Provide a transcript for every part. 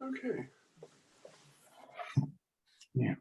Okay. Yeah.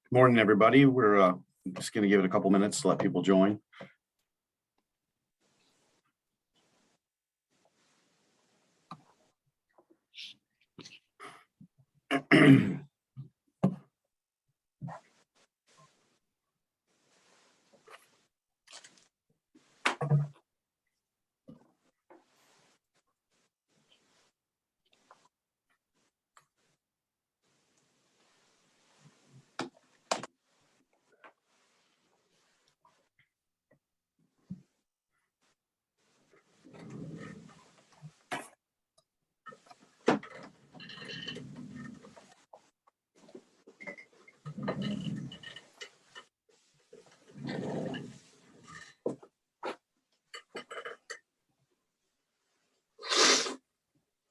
Morning, everybody. We're just going to give it a couple minutes to let people join.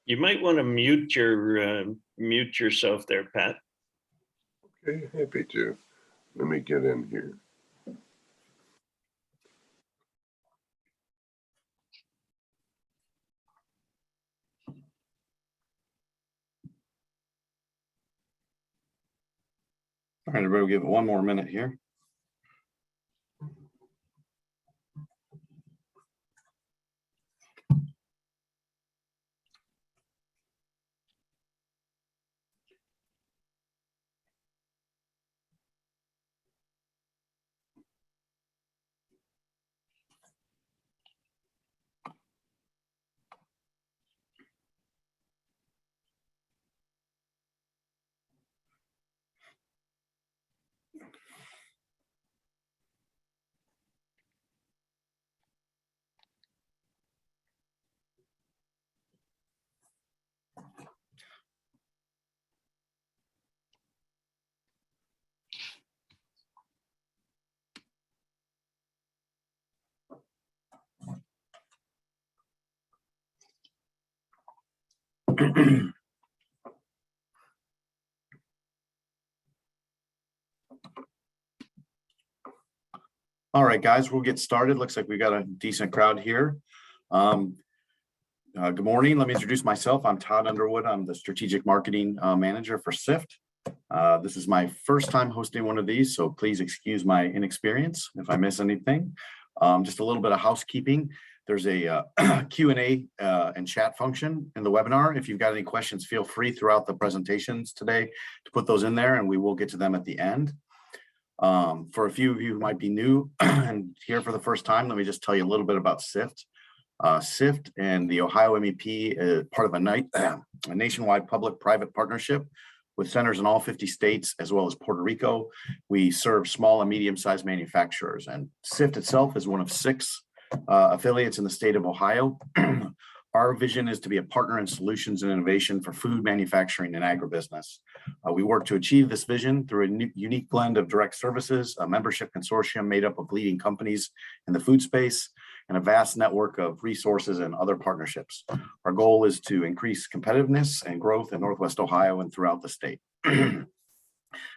You might want to mute yourself there, Pat. Okay, happy to. Let me get in here. All right, everybody, we'll give it one more minute here. All right, guys, we'll get started. Looks like we got a decent crowd here. Good morning. Let me introduce myself. I'm Todd Underwood. I'm the strategic marketing manager for SIFT. This is my first time hosting one of these, so please excuse my inexperience if I miss anything. Just a little bit of housekeeping. There's a Q&A and chat function in the webinar. If you've got any questions, feel free throughout the presentations today to put those in there, and we will get to them at the end. For a few of you who might be new and here for the first time, let me just tell you a little bit about SIFT. SIFT and the Ohio MEP is part of a nationwide public-private partnership with centers in all 50 states as well as Puerto Rico. We serve small and medium-sized manufacturers, and SIFT itself is one of 6 affiliates in the state of Ohio. Our vision is to be a partner in solutions and innovation for food manufacturing and agribusiness. We work to achieve this vision through a unique blend of direct services, a membership consortium made up of leading companies in the food space, and a vast network of resources and other partnerships. Our goal is to increase competitiveness and growth in Northwest Ohio and throughout the state.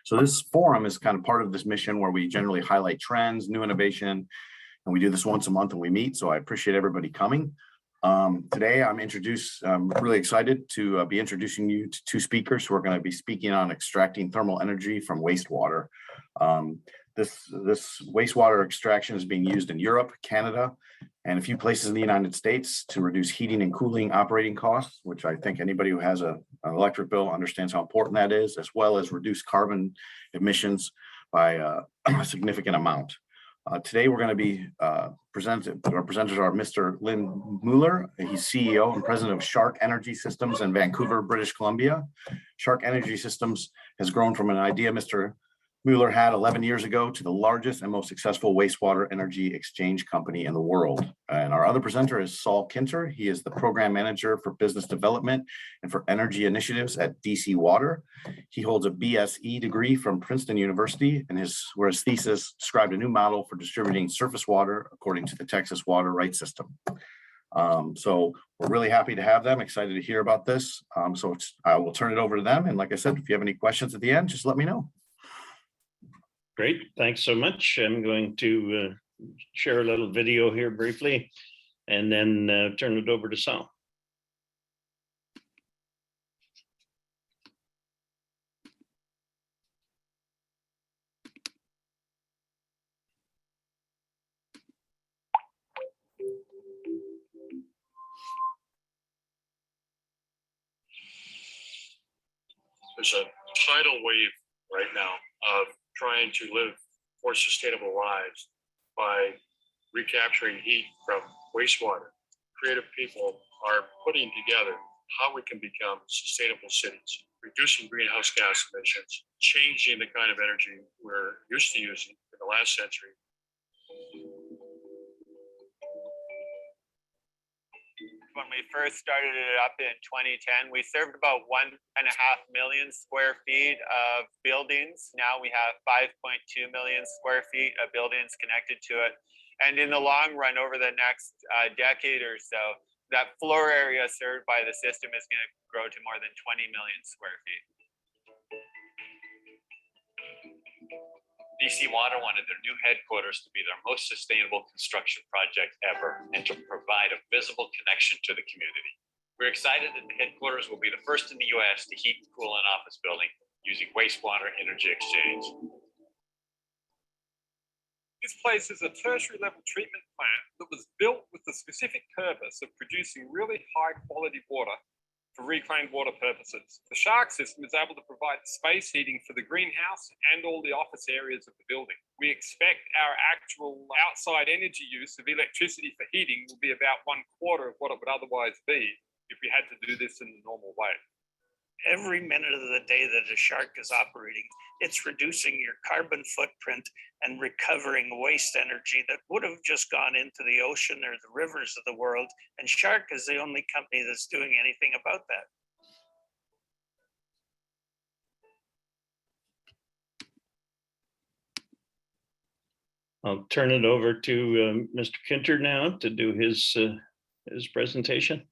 So this forum is kind of part of this mission where we generally highlight trends, new innovation, and we do this once a month when we meet, so I appreciate everybody coming. Today, I'm really excited to be introducing you to two speakers who are going to be speaking on extracting thermal energy from wastewater. This wastewater extraction is being used in Europe, Canada, and a few places in the United States to reduce heating and cooling operating costs, which I think anybody who has an electric bill understands how important that is, as well as reduce carbon emissions by a significant amount. Today, we're going to be our presenters are Mr. Lynn Mueller. He's CEO and president of Sharc Energy Systems in Vancouver, British Columbia. Sharc Energy Systems has grown from an idea Mr. Mueller had 11 years ago to the largest and most successful wastewater energy exchange company in the world. And our other presenter is Saul Kinter. He is the program manager for business development and for energy initiatives at DC Water. He holds a BSE degree from Princeton University, and where his thesis described a new model for distributing surface water according to the Texas water rights system. So we're really happy to have them, excited to hear about this. I will turn it over to them. And like I said, if you have any questions at the end, just let me know. Great, thanks so much. I'm going to share a little video here briefly and then turn it over to Saul. There's a tidal wave right now of trying to live more sustainable lives by recapturing heat from wastewater. Creative people are putting together how we can become sustainable cities, reducing greenhouse gas emissions, changing the kind of energy we're used to using in the last century. When we first started it up in 2010, we served about 1.5 million square feet of buildings. Now we have 5.2 million square feet of buildings connected to it. And in the long run, over the next decade or so, that floor area served by the system is going to grow to more than 20 million square feet. DC Water wanted their new headquarters to be their most sustainable construction project ever and to provide a visible connection to the community. We're excited that the headquarters will be the first in the US to heat and cool an office building using wastewater energy exchange. This place is a tertiary level treatment plant that was built with the specific purpose of producing really high quality water for reclaimed water purposes. The Sharc system is able to provide space heating for the greenhouse and all the office areas of the building. We expect our actual outside energy use of electricity for heating will be about 1/4 of what it would otherwise be if we had to do this in the normal way. Every minute of the day that a Sharc is operating, it's reducing your carbon footprint and recovering waste energy that would have just gone into the ocean or the rivers of the world. And Sharc is the only company that's doing anything about that. I'll turn it over to Mr. Kinter now to do his presentation.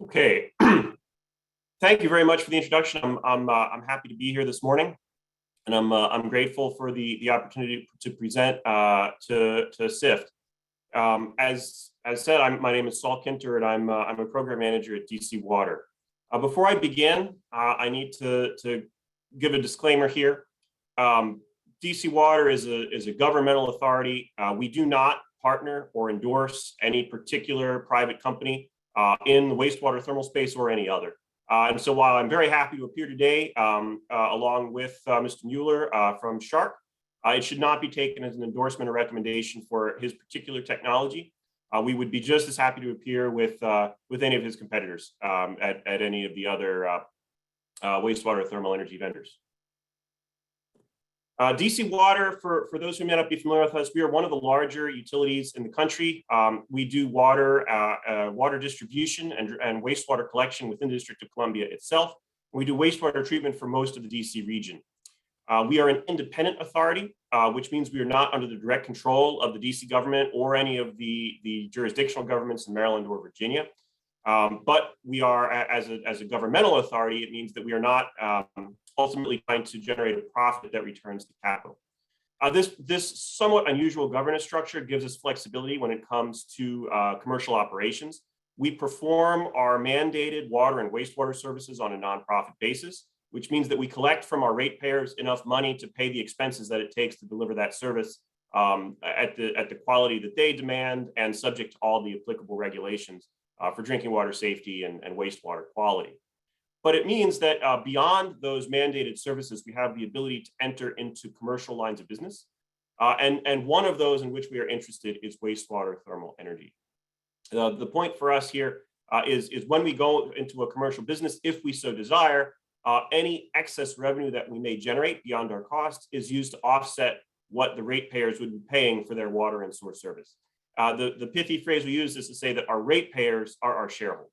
Okay, thank you very much for the introduction. I'm happy to be here this morning, and I'm grateful for the opportunity to present to SIFT. As said, my name is Saul Kinter, and I'm a program manager at DC Water. Before I begin, I need to give a disclaimer here. DC Water is a governmental authority. We do not partner or endorse any particular private company in the wastewater thermal space or any other. And so while I'm very happy to appear today along with Mr. Mueller from Sharc, it should not be taken as an endorsement or recommendation for his particular technology. We would be just as happy to appear with any of his competitors at any of the other wastewater thermal energy vendors. DC Water, for those who may not be familiar with us, we are one of the larger utilities in the country. We do water distribution and wastewater collection within the District of Columbia itself. We do wastewater treatment for most of the DC region. We are an independent authority, which means we are not under the direct control of the DC government or any of the jurisdictional governments in Maryland or Virginia. But we are, as a governmental authority, it means that we are not ultimately trying to generate a profit that returns to capital. This somewhat unusual governance structure gives us flexibility when it comes to commercial operations. We perform our mandated water and wastewater services on a nonprofit basis, which means that we collect from our ratepayers enough money to pay the expenses that it takes to deliver that service at the quality that they demand and subject to all the applicable regulations for drinking water safety and wastewater quality. But it means that beyond those mandated services, we have the ability to enter into commercial lines of business. And one of those in which we are interested is wastewater thermal energy. The point for us here is when we go into a commercial business, if we so desire, any excess revenue that we may generate beyond our costs is used to offset what the ratepayers would be paying for their water and sewer service. The pithy phrase we use is to say that our ratepayers are our shareholders.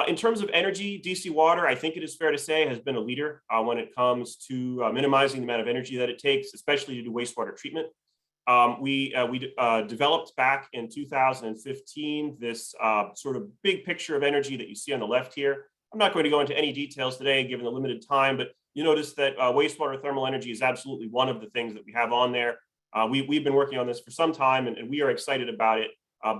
In terms of energy, DC Water, I think it is fair to say, has been a leader when it comes to minimizing the amount of energy that it takes, especially to do wastewater treatment. We developed back in 2015 this sort of big picture of energy that you see on the left here. I'm not going to go into any details today, given the limited time, but you notice that wastewater thermal energy is absolutely one of the things that we have on there. We've been working on this for some time, and we are excited about it,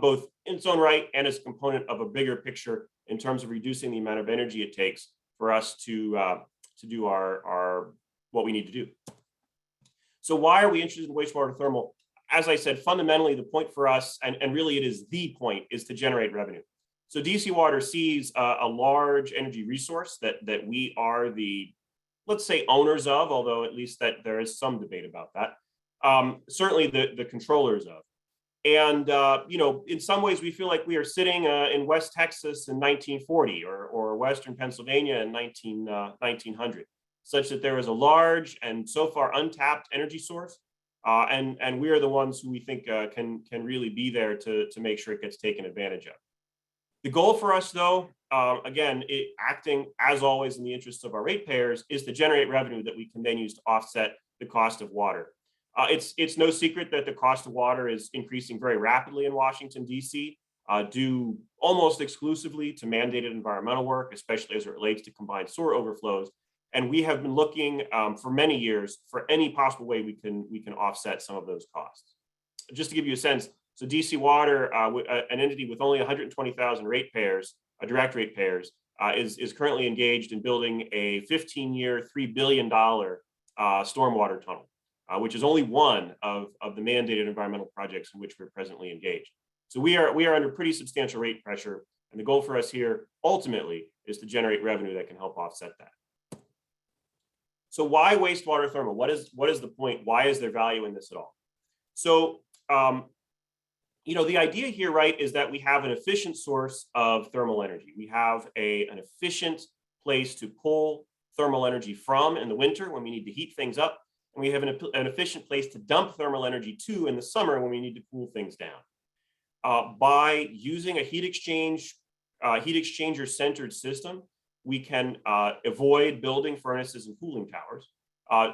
both in its own right and as a component of a bigger picture in terms of reducing the amount of energy it takes for us to do our what we need to do. So why are we interested in wastewater thermal? As I said, fundamentally, the point for us, and really it is the point, is to generate revenue. So DC Water sees a large energy resource that we are the, let's say, owners of, although at least that there is some debate about that. Certainly the controllers of. And, in some ways we feel like we are sitting in West Texas in 1940 or Western Pennsylvania in 1900, such that there is a large and so far untapped energy source. And we are the ones who we think can really be there to make sure it gets taken advantage of. The goal for us, though, again, acting as always in the interests of our ratepayers, is to generate revenue that we can then use to offset the cost of water. It's no secret that the cost of water is increasing very rapidly in Washington, D.C., due almost exclusively to mandated environmental work, especially as it relates to combined sewer overflows. And we have been looking for many years for any possible way we can offset some of those costs. Just to give you a sense, so DC Water, an entity with only 120,000 ratepayers, direct ratepayers, is currently engaged in building a 15-year, $3 billion stormwater tunnel, which is only one of the mandated environmental projects in which we're presently engaged. So we are under pretty substantial rate pressure, and the goal for us here ultimately is to generate revenue that can help offset that. So why wastewater thermal? What is the point? Why is there value in this at all? So the idea here, right, is that we have an efficient source of thermal energy. We have an efficient place to pull thermal energy from in the winter when we need to heat things up. And we have an efficient place to dump thermal energy to in the summer when we need to cool things down. By using a heat exchanger centered system, we can avoid building furnaces and cooling towers.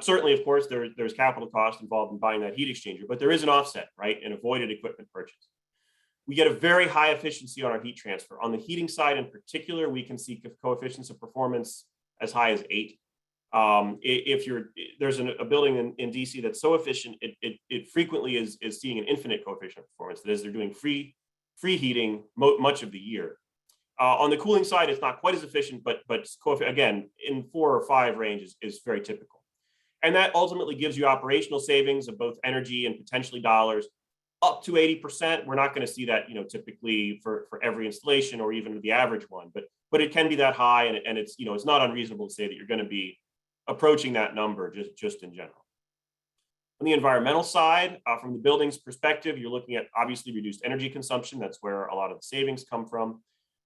Certainly, of course, there's capital cost involved in buying that heat exchanger, but there is an offset, right, in avoided equipment purchase. We get a very high efficiency on our heat transfer. On the heating side in particular, we can see coefficients of performance as high as 8. There's a building in DC that's so efficient, it frequently is seeing an infinite coefficient of performance. That is, they're doing free heating much of the year. On the cooling side, it's not quite as efficient, but again, in 4 or 5 range is very typical. And that ultimately gives you operational savings of both energy and potentially dollars up to 80%. We're not going to see that, typically for every installation or even the average one, but it can be that high, and it's not unreasonable to say that you're going to be approaching that number just in general. On the environmental side, from the building's perspective, you're looking at obviously reduced energy consumption. That's where a lot of the savings come from.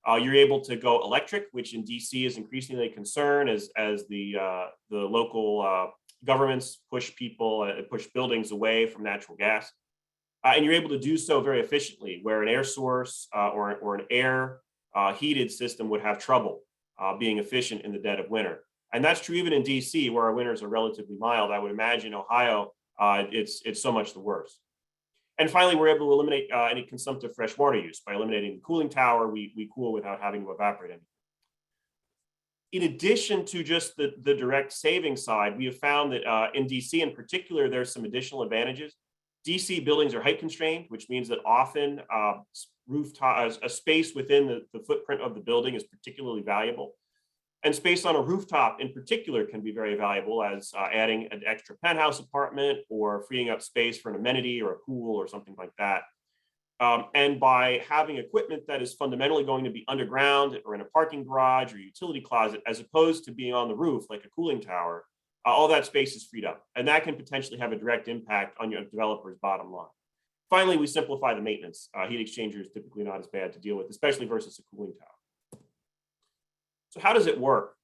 You're able to go electric, which in DC is increasingly a concern as the local governments push buildings away from natural gas. And you're able to do so very efficiently, where an air source or an air heated system would have trouble being efficient in the dead of winter. And that's true even in DC, where our winters are relatively mild. I would imagine Ohio, it's so much the worse. And finally, we're able to eliminate any consumptive fresh water use. By eliminating the cooling tower, we cool without having to evaporate anything. In addition to just the direct saving side, we have found that in DC in particular, there's some additional advantages. DC buildings are height constrained, which means that often rooftop, a space within the footprint of the building is particularly valuable. And space on a rooftop in particular can be very valuable as adding an extra penthouse apartment or freeing up space for an amenity or a pool or something like that. And by having equipment that is fundamentally going to be underground or in a parking garage or utility closet, as opposed to being on the roof like a cooling tower, all that space is freed up. And that can potentially have a direct impact on your developer's bottom line. Finally, we simplify the maintenance. Heat exchanger is typically not as bad to deal with, especially versus a cooling tower. So how does it work?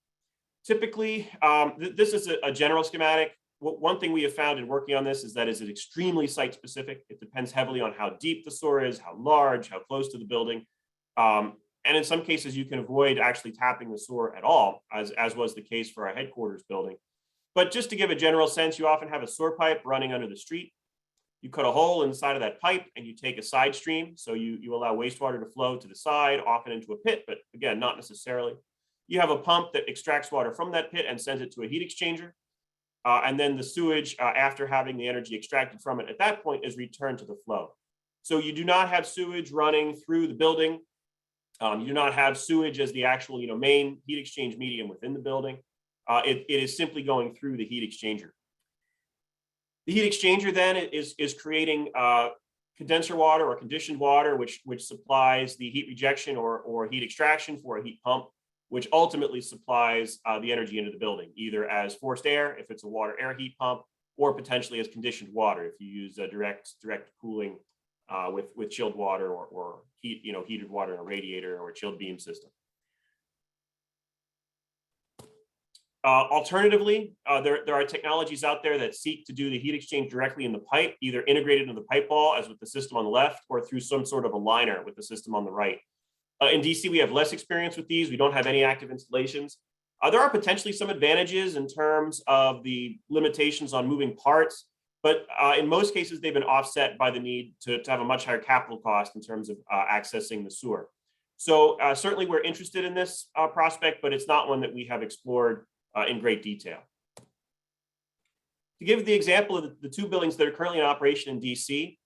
Typically, this is a general schematic. One thing we have found in working on this is that it's extremely site specific. It depends heavily on how deep the sewer is, how large, how close to the building. And in some cases, you can avoid actually tapping the sewer at all, as was the case for our headquarters building. But just to give a general sense, you often have a sewer pipe running under the street. You cut a hole inside of that pipe and you take a side stream. So you allow wastewater to flow to the side, often into a pit, but again, not necessarily. You have a pump that extracts water from that pit and sends it to a heat exchanger. And then the sewage, after having the energy extracted from it at that point, is returned to the flow. So you do not have sewage running through the building. You do not have sewage as the actual main heat exchange medium within the building. It is simply going through the heat exchanger. The heat exchanger then is creating condenser water or conditioned water, which supplies the heat rejection or heat extraction for a heat pump, which ultimately supplies the energy into the building, either as forced air, if it's a water air heat pump, or potentially as conditioned water, if you use a direct cooling with chilled water or heated water in a radiator or a chilled beam system. Alternatively, there are technologies out there that seek to do the heat exchange directly in the pipe, either integrated into the pipe ball as with the system on the left, or through some sort of a liner with the system on the right. In DC, we have less experience with these. We don't have any active installations. There are potentially some advantages in terms of the limitations on moving parts, but in most cases, they've been offset by the need to have a much higher capital cost in terms of accessing the sewer. So certainly we're interested in this prospect, but it's not one that we have explored in great detail. To give the example of the two buildings that are currently in operation in DC,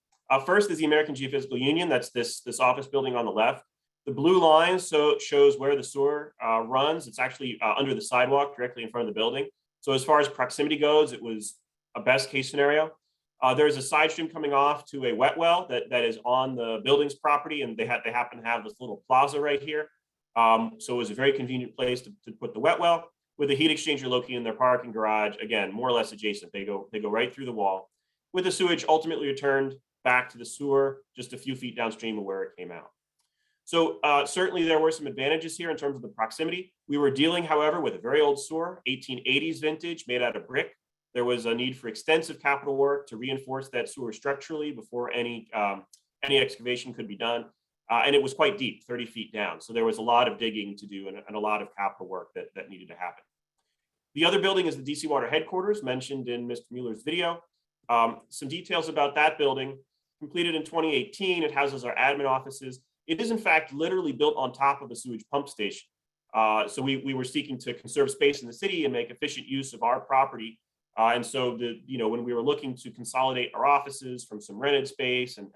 first is the American Geophysical Union. That's this office building on the left. The blue line shows where the sewer runs. It's actually under the sidewalk directly in front of the building. So as far as proximity goes, it was a best case scenario. There's a side stream coming off to a wet well that is on the building's property, and they happen to have this little plaza right here. So it was a very convenient place to put the wet well, with a heat exchanger located in their parking garage, again, more or less adjacent. They go right through the wall, with the sewage ultimately returned back to the sewer just a few feet downstream of where it came out. So certainly there were some advantages here in terms of the proximity. We were dealing, however, with a very old sewer, 1880s vintage, made out of brick. There was a need for extensive capital work to reinforce that sewer structurally before any excavation could be done. And it was quite deep, 30 feet down. So there was a lot of digging to do and a lot of capital work that needed to happen. The other building is the DC Water headquarters mentioned in Mr. Mueller's video. Some details about that building. Completed in 2018, it houses our admin offices. It is in fact literally built on top of a sewage pump station. So we were seeking to conserve space in the city and make efficient use of our property. And so when we were looking to consolidate our offices from some rented space and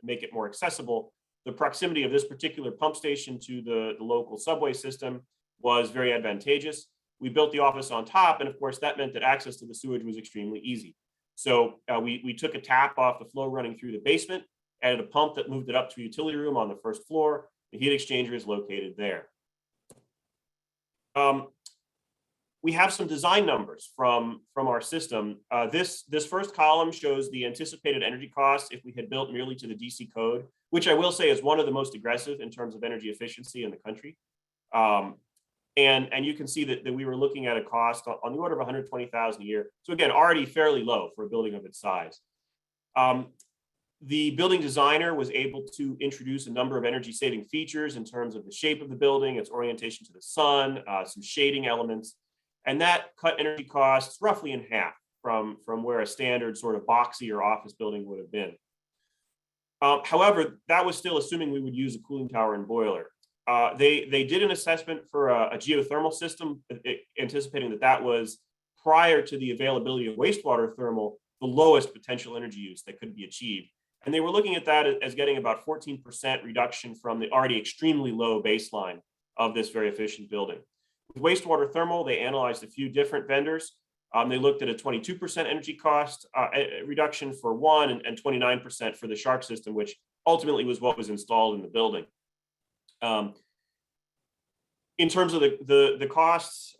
make it more accessible, the proximity of this particular pump station to the local subway system was very advantageous. We built the office on top, and of course that meant that access to the sewage was extremely easy. So we took a tap off the flow running through the basement, added a pump that moved it up to a utility room on the first floor. The heat exchanger is located there. We have some design numbers from our system. This first column shows the anticipated energy costs if we had built merely to the DC code, which I will say is one of the most aggressive in terms of energy efficiency in the country. And you can see that we were looking at a cost on the order of $120,000 a year. So again, already fairly low for a building of its size. The building designer was able to introduce a number of energy saving features in terms of the shape of the building, its orientation to the sun, some shading elements, and that cut energy costs roughly in half from where a standard sort of boxy or office building would have been. However, that was still assuming we would use a cooling tower and boiler. They did an assessment for a geothermal system, anticipating that that was, prior to the availability of wastewater thermal, the lowest potential energy use that could be achieved. And they were looking at that as getting about 14% reduction from the already extremely low baseline of this very efficient building. With wastewater thermal, they analyzed a few different vendors. They looked at a 22% energy cost reduction for one and 29% for the Sharc system, which ultimately was what was installed in the building. In terms of the costs,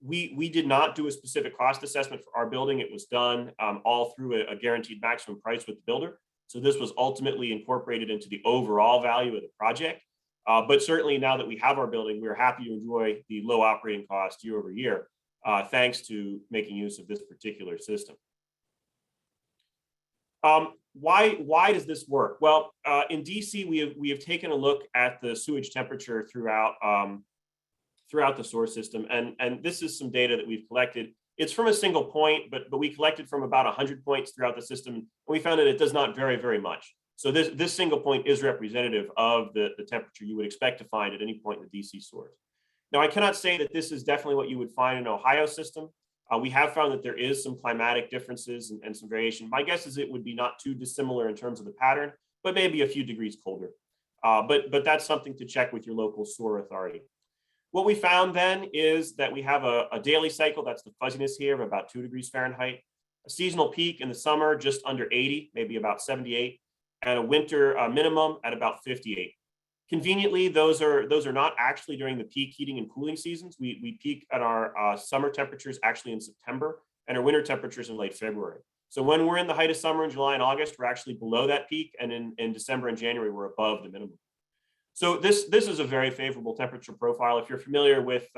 we did not do a specific cost assessment for our building. It was done all through a guaranteed maximum price with the builder. So this was ultimately incorporated into the overall value of the project. But certainly now that we have our building, we're happy to enjoy the low operating cost year over year, thanks to making use of this particular system. Why does this work? Well, in DC, we have taken a look at the sewage temperature throughout the source system, and this is some data that we've collected. It's from a single point, but we collected from about 100 points throughout the system, and we found that it does not vary very much. So this single point is representative of the temperature you would expect to find at any point in the DC source. Now, I cannot say that this is definitely what you would find in Ohio system. We have found that there is some climatic differences and some variation. My guess is it would be not too dissimilar in terms of the pattern, but maybe a few degrees colder. But that's something to check with your local sewer authority. What we found then is that we have a daily cycle, that's the fuzziness here, of about 2 degrees Fahrenheit, a seasonal peak in the summer just under 80, maybe about 78, and a winter minimum at about 58. Conveniently, those are not actually during the peak heating and cooling seasons. We peak at our summer temperatures actually in September, and our winter temperatures in late February. So when we're in the height of summer in July and August, we're actually below that peak, and in December and January, we're above the minimum. So this is a very favorable temperature profile. If you're familiar with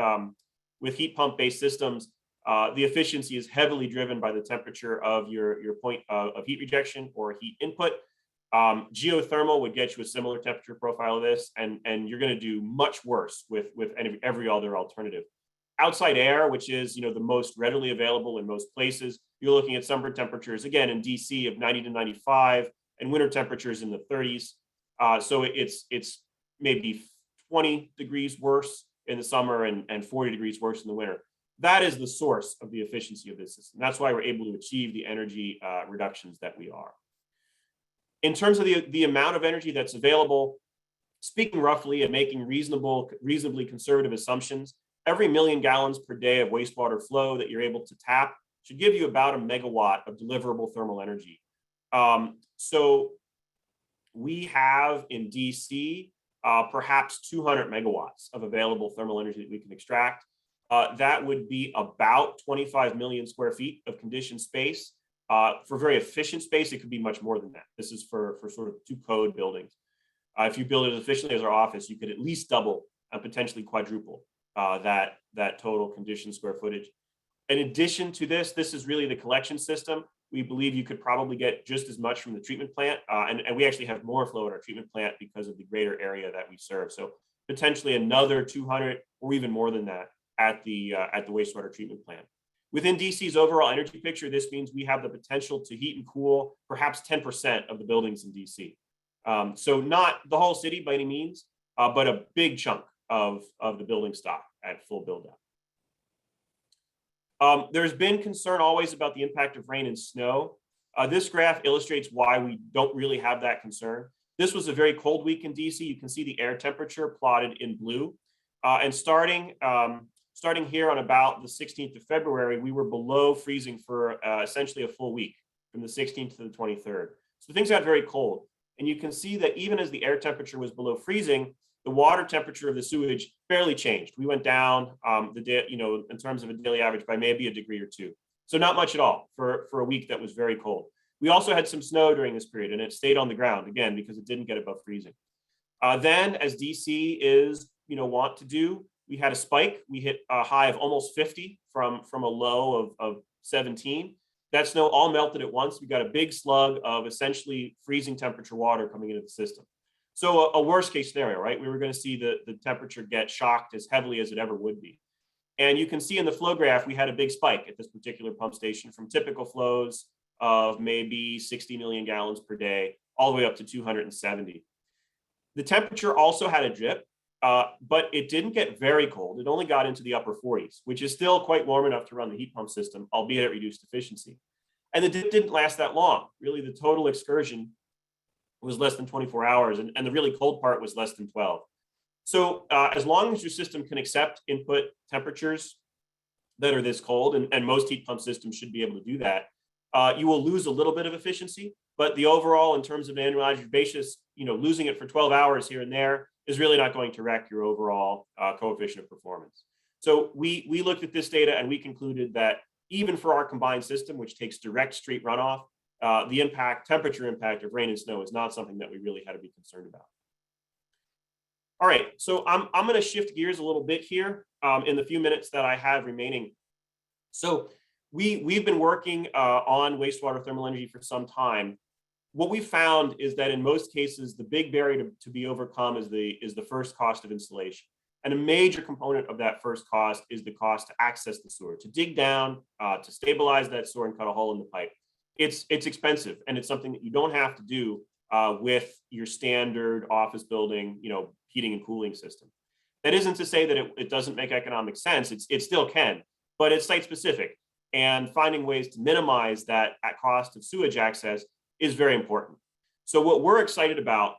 heat pump based systems, the efficiency is heavily driven by the temperature of your point of heat rejection or heat input. Geothermal would get you a similar temperature profile of this, and you're going to do much worse with every other alternative. Outside air, which is the most readily available in most places, you're looking at summer temperatures again in DC of 90 to 95, and winter temperatures in the 30s. So it's maybe 20 degrees worse in the summer and 40 degrees worse in the winter. That is the source of the efficiency of this system. That's why we're able to achieve the energy reductions that we are. In terms of the amount of energy that's available, speaking roughly and making reasonably conservative assumptions, every 1 million gallons per day of wastewater flow that you're able to tap should give you about a megawatt of deliverable thermal energy. So we have in DC perhaps 200 megawatts of available thermal energy that we can extract. That would be about 25 million square feet of conditioned space. For very efficient space, it could be much more than that. This is for sort of 2 code buildings. If you build it as efficiently as our office, you could at least double and potentially quadruple that total conditioned square footage. In addition to this is really the collection system. We believe you could probably get just as much from the treatment plant, and we actually have more flow at our treatment plant because of the greater area that we serve. So potentially another 200 or even more than that at the wastewater treatment plant. Within DC's overall energy picture, this means we have the potential to heat and cool perhaps 10% of the buildings in DC. So not the whole city by any means, but a big chunk of the building stock at full build out. There's been concern always about the impact of rain and snow. This graph illustrates why we don't really have that concern. This was a very cold week in DC. You can see the air temperature plotted in blue. And starting here on about the 16th of February, we were below freezing for essentially a full week from the 16th to the 23rd. So things got very cold. And you can see that even as the air temperature was below freezing, the water temperature of the sewage barely changed. We went down in terms of a daily average by maybe a degree or 2. So not much at all for a week that was very cold. We also had some snow during this period, and it stayed on the ground again because it didn't get above freezing. Then, as DC is want to do, we had a spike. We hit a high of almost 50 from a low of 17. That snow all melted at once. We got a big slug of essentially freezing temperature water coming into the system. So a worst case scenario, right? We were going to see the temperature get shocked as heavily as it ever would be. And you can see in the flow graph, we had a big spike at this particular pump station from typical flows of maybe 60 million gallons per day, all the way up to 270. The temperature also had a dip, but it didn't get very cold. It only got into the upper 40s, which is still quite warm enough to run the heat pump system, albeit at reduced efficiency. And the dip didn't last that long. Really, the total excursion was less than 24 hours, and the really cold part was less than 12. So as long as your system can accept input temperatures that are this cold, and most heat pump systems should be able to do that, you will lose a little bit of efficiency, but the overall, in terms of an annualized basis, losing it for 12 hours here and there is really not going to wreck your overall coefficient of performance. So we looked at this data and we concluded that even for our combined system, which takes direct street runoff, the temperature impact of rain and snow is not something that we really had to be concerned about. All right, so I'm going to shift gears a little bit here in the few minutes that I have remaining. So we've been working on wastewater thermal energy for some time. What we found is that in most cases, the big barrier to be overcome is the first cost of installation. And a major component of that first cost is the cost to access the sewer, to dig down, to stabilize that sewer and cut a hole in the pipe. It's expensive, and it's something that you don't have to do with your standard office building, heating and cooling system. That isn't to say that it doesn't make economic sense. It still can, but it's site specific. And finding ways to minimize that at cost of sewage access is very important. So what we're excited about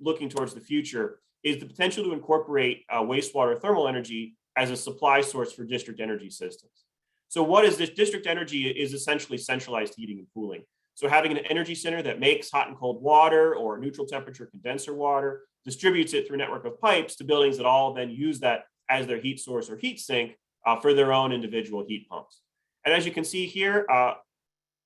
looking towards the future is the potential to incorporate wastewater thermal energy as a supply source for district energy systems. So what is this? District energy is essentially centralized heating and cooling. So having an energy center that makes hot and cold water or neutral temperature condenser water, distributes it through a network of pipes to buildings that all then use that as their heat source or heat sink for their own individual heat pumps. And as you can see here,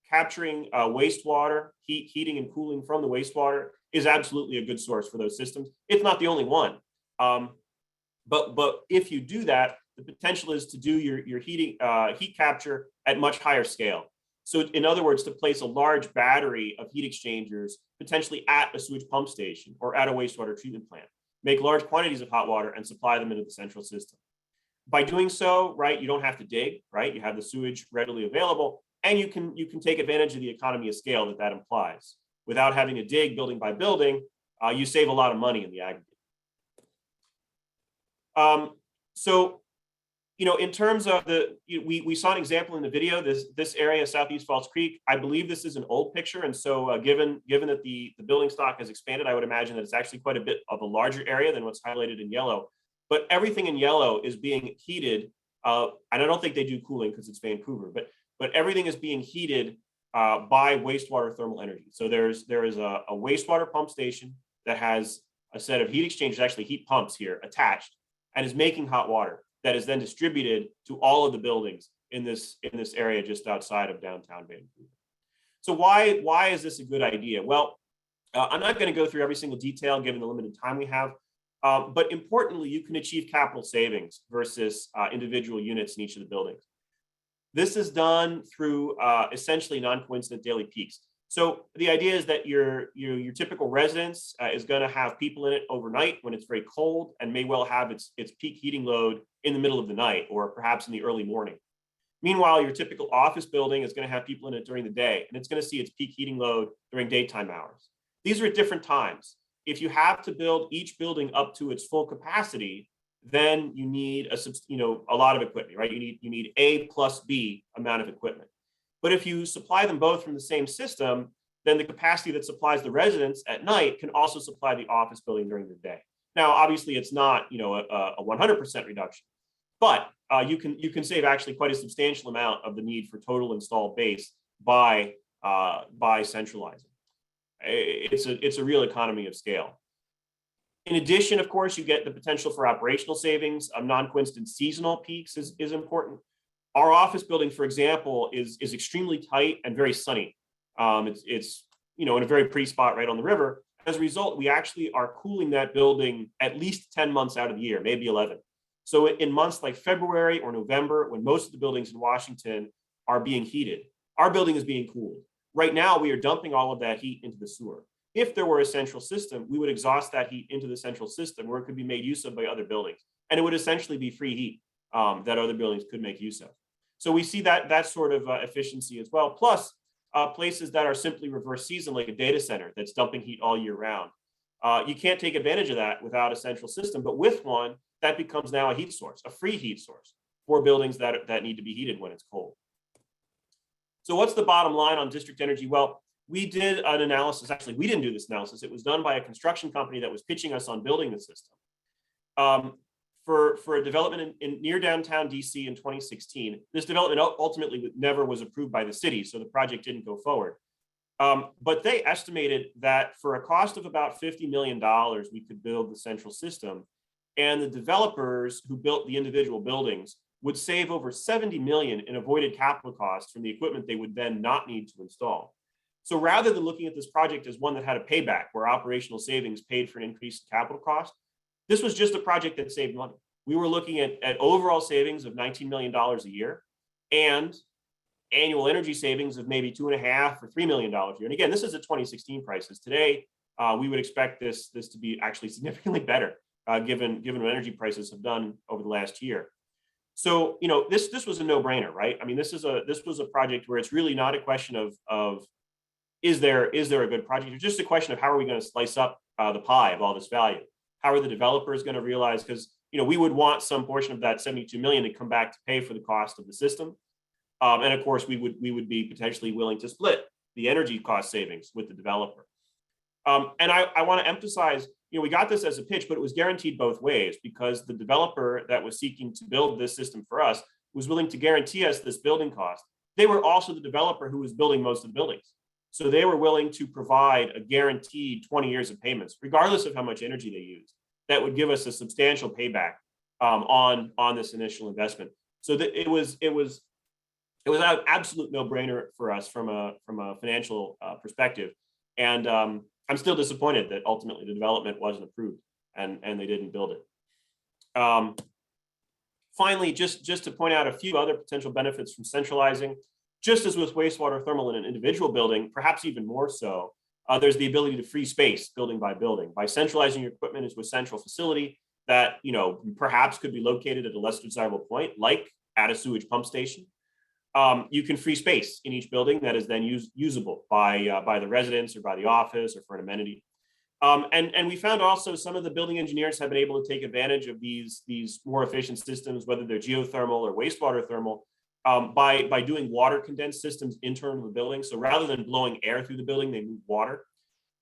capturing wastewater, heating and cooling from the wastewater is absolutely a good source for those systems. It's not the only one. But if you do that, the potential is to do your heat capture at much higher scale. So in other words, to place a large battery of heat exchangers potentially at a sewage pump station or at a wastewater treatment plant, make large quantities of hot water and supply them into the central system. By doing so, right, you don't have to dig, right? You have the sewage readily available, and you can take advantage of the economy of scale that implies. Without having to dig building by building, you save a lot of money in the aggregate. So, in terms of we saw an example in the video, this area, Southeast Falls Creek, I believe this is an old picture. And so given that the building stock has expanded, I would imagine that it's actually quite a bit of a larger area than what's highlighted in yellow. But everything in yellow is being heated, and I don't think they do cooling because it's Vancouver, but everything is being heated by wastewater thermal energy. So there is a wastewater pump station that has a set of heat exchangers, actually heat pumps here attached, and is making hot water that is then distributed to all of the buildings in this area just outside of downtown Vancouver. So why is this a good idea? Well, I'm not going to go through every single detail given the limited time we have. But importantly, you can achieve capital savings versus individual units in each of the buildings. This is done through essentially non-coincident daily peaks. So the idea is that your typical residence is going to have people in it overnight when it's very cold and may well have its peak heating load in the middle of the night or perhaps in the early morning. Meanwhile, your typical office building is going to have people in it during the day, and it's going to see its peak heating load during daytime hours. These are at different times. If you have to build each building up to its full capacity, then you need a lot of equipment, right? You need A plus B amount of equipment. But if you supply them both from the same system, then the capacity that supplies the residents at night can also supply the office building during the day. Now, obviously, it's not a 100% reduction, but you can save actually quite a substantial amount of the need for total installed base by centralizing. It's a real economy of scale. In addition, of course, you get the potential for operational savings. Non-coincident seasonal peaks is important. Our office building, for example, is extremely tight and very sunny. It's in a very pretty spot right on the river. As a result, we actually are cooling that building at least 10 months out of the year, maybe 11. So in months like February or November, when most of the buildings in Washington are being heated, our building is being cooled. Right now, we are dumping all of that heat into the sewer. If there were a central system, we would exhaust that heat into the central system where it could be made use of by other buildings. And it would essentially be free heat that other buildings could make use of. So we see that sort of efficiency as well. Plus, places that are simply reverse season, like a data center that's dumping heat all year round. You can't take advantage of that without a central system, but with one, that becomes now a heat source, a free heat source for buildings that need to be heated when it's cold. So what's the bottom line on district energy? Well, we did an analysis. Actually, we didn't do this analysis. It was done by a construction company that was pitching us on building the system. For a development in near downtown DC in 2016. This development ultimately never was approved by the city, so the project didn't go forward. But they estimated that for a cost of about $50 million, we could build the central system, and the developers who built the individual buildings would save over 70 million in avoided capital costs from the equipment they would then not need to install. So rather than looking at this project as one that had a payback where operational savings paid for an increase in capital cost, this was just a project that saved money. We were looking at overall savings of $19 million a year and annual energy savings of maybe $2.5 or $3 million a year. And again, this is at 2016 prices. Today, we would expect this to be actually significantly better, given what energy prices have done over the last year. So, you know, this was a no-brainer, right? I mean, this was a project where it's really not a question of is there a good project? It's just a question of how are we going to slice up the pie of all this value? How are the developers going to realize? Because, you know, we would want some portion of that 72 million to come back to pay for the cost of the system. And of course, we would be potentially willing to split the energy cost savings with the developer. And I want to emphasize, you know, we got this as a pitch, but it was guaranteed both ways because the developer that was seeking to build this system for us was willing to guarantee us this building cost. They were also the developer who was building most of the buildings. So they were willing to provide a guaranteed 20 years of payments, regardless of how much energy they used. That would give us a substantial payback on this initial investment. So that it was an absolute no-brainer for us from a financial perspective. And I'm still disappointed that ultimately the development wasn't approved and they didn't build it. Finally, just to point out a few other potential benefits from centralizing, just as with wastewater thermal in an individual building, perhaps even more so, there's the ability to free space building by building. By centralizing your equipment into a central facility that, you know, perhaps could be located at a less desirable point, like at a sewage pump station, you can free space in each building that is then usable by the residents or by the office or for an amenity. And we found also some of the building engineers have been able to take advantage of these more efficient systems, whether they're geothermal or wastewater thermal, by doing water condensed systems internal to the building. So rather than blowing air through the building, they move water.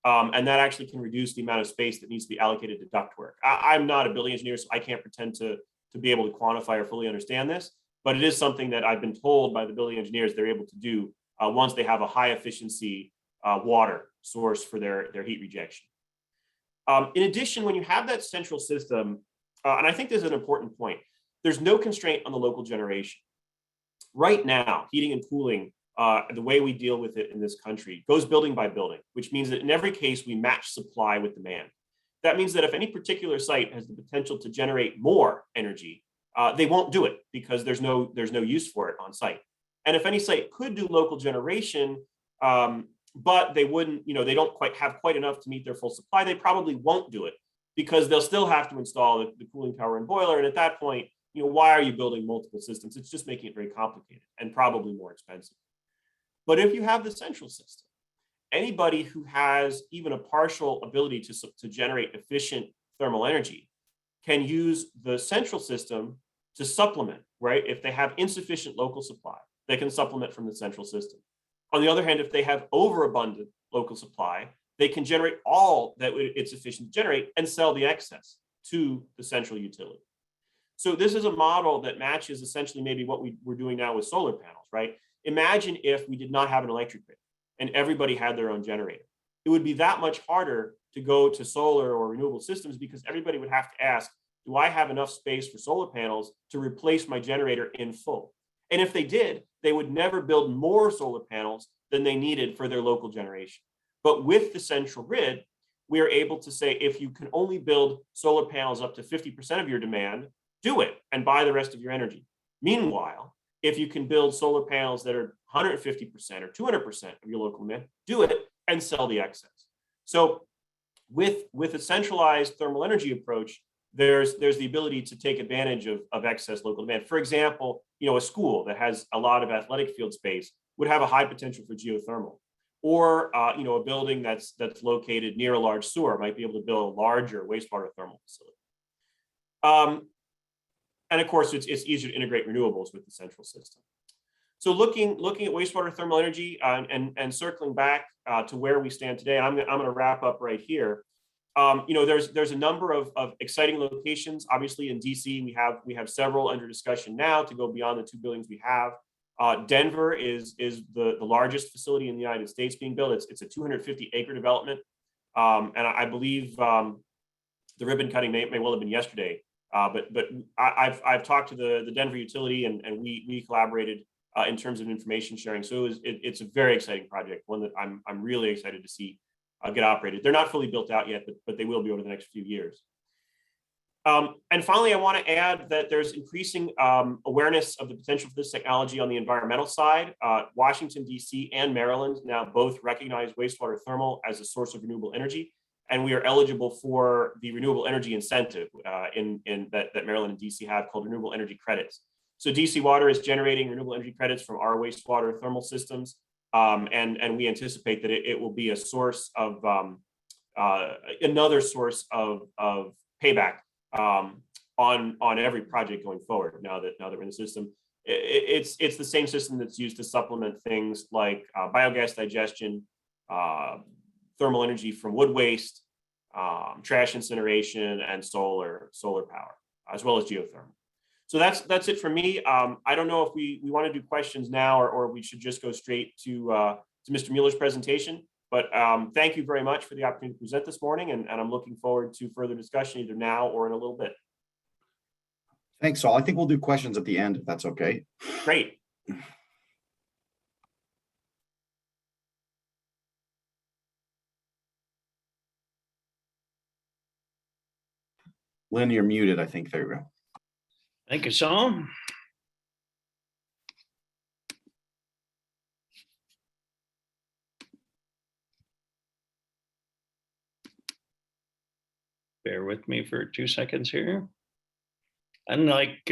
And that actually can reduce the amount of space that needs to be allocated to ductwork. I'm not a building engineer, so I can't pretend to be able to quantify or fully understand this, but it is something that I've been told by the building engineers they're able to do once they have a high efficiency water source for their heat rejection. In addition, when you have that central system, and I think this is an important point, there's no constraint on the local generation. Right now, heating and cooling, the way we deal with it in this country goes building by building, which means that in every case, we match supply with demand. That means that if any particular site has the potential to generate more energy, they won't do it because there's no use for it on site. And if any site could do local generation, but they wouldn't, you know, they don't have quite enough to meet their full supply, they probably won't do it because they'll still have to install the cooling tower and boiler. And at that point, you know, why are you building multiple systems? It's just making it very complicated and probably more expensive. But if you have the central system, anybody who has even a partial ability to generate efficient thermal energy can use the central system to supplement, right? If they have insufficient local supply, they can supplement from the central system. On the other hand, if they have overabundant local supply, they can generate all that it's sufficient to generate and sell the excess to the central utility. So this is a model that matches essentially maybe what we're doing now with solar panels, right? Imagine if we did not have an electric grid and everybody had their own generator. It would be that much harder to go to solar or renewable systems because everybody would have to ask, do I have enough space for solar panels to replace my generator in full? And if they did, they would never build more solar panels than they needed for their local generation. But with the central grid, we are able to say, if you can only build solar panels up to 50% of your demand, do it and buy the rest of your energy. Meanwhile, if you can build solar panels that are 150% or 200% of your local demand, do it and sell the excess. So with a centralized thermal energy approach, there's the ability to take advantage of excess local demand. For example, you know, a school that has a lot of athletic field space would have a high potential for geothermal. Or a building that's located near a large sewer might be able to build a larger wastewater thermal facility. And of course, it's easier to integrate renewables with the central system. So looking at wastewater thermal energy and circling back to where we stand today, I'm going to wrap up right here. There's a number of exciting locations. Obviously, in DC, we have several under discussion now to go beyond the 2 buildings we have. Denver is the largest facility in the United States being built. It's a 250-acre development, and I believe the ribbon cutting may well have been yesterday. But I've talked to the Denver utility, and we collaborated in terms of information sharing. So it's a very exciting project, one that I'm really excited to see get operated. They're not fully built out yet, but they will be over the next few years. And finally, I want to add that there's increasing awareness of the potential for this technology on the environmental side. Washington, D.C. and Maryland now both recognize wastewater thermal as a source of renewable energy, and we are eligible for the renewable energy incentive that Maryland and D.C. have, called renewable energy credits. So DC Water is generating renewable energy credits from our wastewater thermal systems, and we anticipate that it will be a source of another source of payback on every project going forward. Now that we're in the system, it's the same system that's used to supplement things like biogas digestion, thermal energy from wood waste, trash incineration, and solar power, as well as geothermal. So that's it for me. I don't know if we want to do questions now, or we should just go straight to Mr. Mueller's presentation. But thank you very much for the opportunity to present this morning, and I'm looking forward to further discussion either now or in a little bit. Thanks, Saul. I think we'll do questions at the end, if that's okay. Great. Lynn, you're muted, I think. There you go. Thank you, Saul. Bear with me for 2 seconds here. Unlike